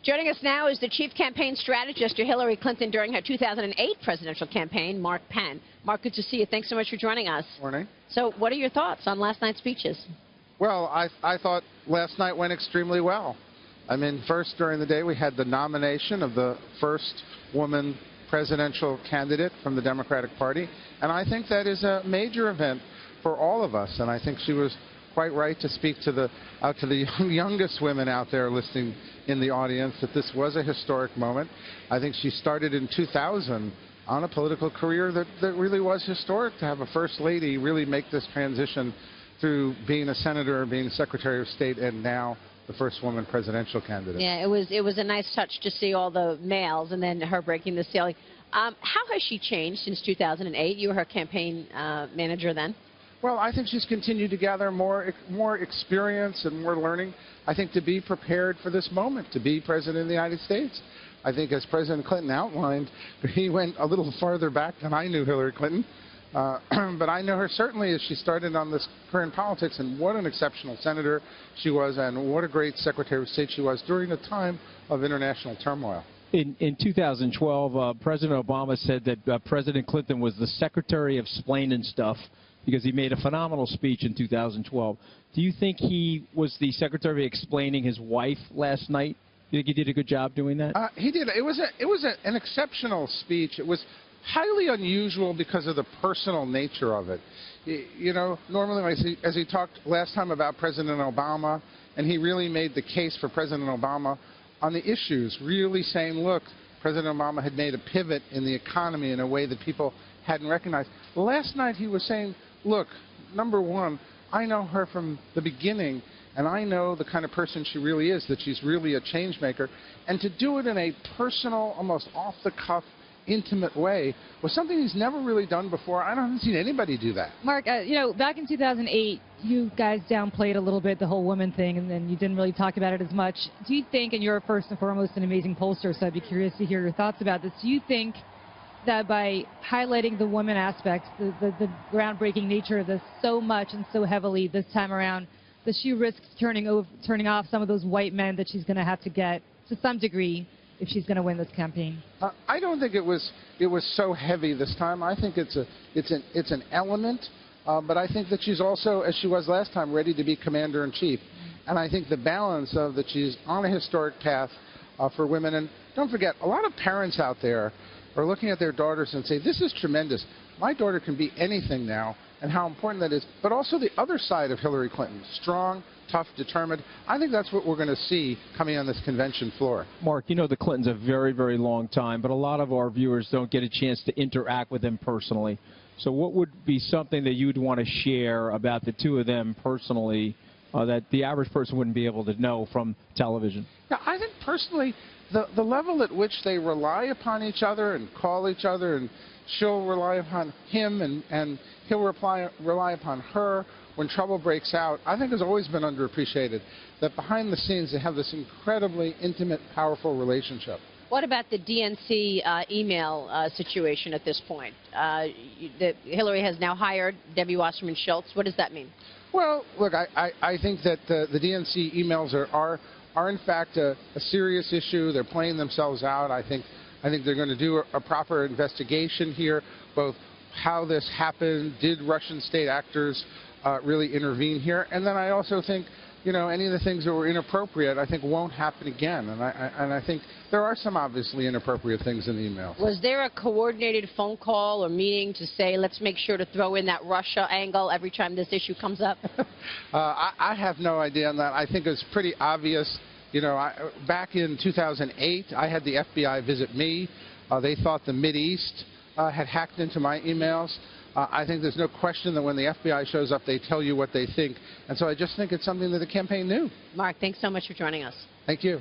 Joining us now is the Chief Campaign Strategist to Hillary Clinton during her 2008 presidential campaign, Mark Penn. Mark, good to see you. Thanks so much for joining us. Morning. So what are your thoughts on last night's speeches? Well, I thought last night went extremely well. I mean, first during the day we had the nomination of the first woman presidential candidate from the Democratic Party, and I think that is a major event for all of us, and I think she was quite right to speak to the youngest women out there listening in the audience that this was a historic moment. I think she started in 2000 on a political career that really was historic, to have a first lady really make this transition through being a senator, being Secretary of State, and now the first woman presidential candidate. Yeah, it was a nice touch to see all the males and then her breaking the ceiling. How has she changed since 2008? You were her campaign manager then. Well, I think she's continued to gather more experience and more learning, I think, to be prepared for this moment, to be President of the United States. I think, as President Clinton outlined, he went a little farther back than I knew Hillary Clinton. But I know her certainly as she started on this career in politics, and what an exceptional senator she was, and what a great Secretary of State she was during a time of international turmoil. In 2012, President Obama said that President Clinton was the Secretary of Splaining Stuff, because he made a phenomenal speech in 2012. Do you think he was the Secretary of Explaining his wife last night? Do you think he did a good job doing that? He did. It was an exceptional speech. It was highly unusual because of the personal nature of it. You know, normally as he talked last time about President Obama, and he really made the case for President Obama on the issues, really saying, look, President Obama had made a pivot in the economy in a way that people hadn't recognized. Last night he was saying, look, number one, I know her from the beginning, and I know the kind of person she really is, that she's really a change maker. And to do it in a personal, almost off-the-cuff, intimate way was something he's never really done before. I haven't seen anybody do that. Mark, you know, back in 2008, you guys downplayed a little bit the whole woman thing, and then you didn't really talk about it as much. Do you think, and you're first and foremost an amazing pollster, so I'd be curious to hear your thoughts about this, do you think that by highlighting the woman aspect, the groundbreaking nature of this so much and so heavily this time around, that she risks turning off some of those white men that she's going to have to get to some degree if she's going to win this campaign? I don't think it was so heavy this time. I think it's an element, but I think that she's also, as she was last time, ready to be commander-in-chief. And I think the balance of that she's on a historic path for women. And don't forget, a lot of parents out there are looking at their daughters and say, this is tremendous. My daughter can be anything now, and how important that is. But also the other side of Hillary Clinton, strong, tough, determined. I think that's what we're going to see coming on this convention floor. Mark, you know the Clintons a very, very long time, but a lot of our viewers don't get a chance to interact with them personally. So what would be something that you'd want to share about the two of them personally that the average person wouldn't be able to know from television? Yeah, I think personally, the level at which they rely upon each other and call each other, and she'll rely upon him and he'll rely upon her when trouble breaks out, I think has always been underappreciated. That behind the scenes they have this incredibly intimate, powerful relationship. What about the DNC email situation at this point? Hillary has now hired Debbie Wasserman Schultz. What does that mean? Well, look, I think that the DNC emails are in fact a serious issue. They're playing themselves out. I think they're going to do a proper investigation here, both how this happened, did Russian state actors really intervene here, and then I also think, you know, any of the things that were inappropriate, I think won't happen again. And I think there are some obviously inappropriate things in the email. Was there a coordinated phone call or meeting to say, let's make sure to throw in that Russia angle every time this issue comes up? I have no idea on that. I think it's pretty obvious. You know, back in 2008, I had the FBI visit me. They thought the Mideast had hacked into my emails. I think there's no question that when the FBI shows up, they tell you what they think. And so I just think it's something that the campaign knew. Mark, thanks so much for joining us. Thank you.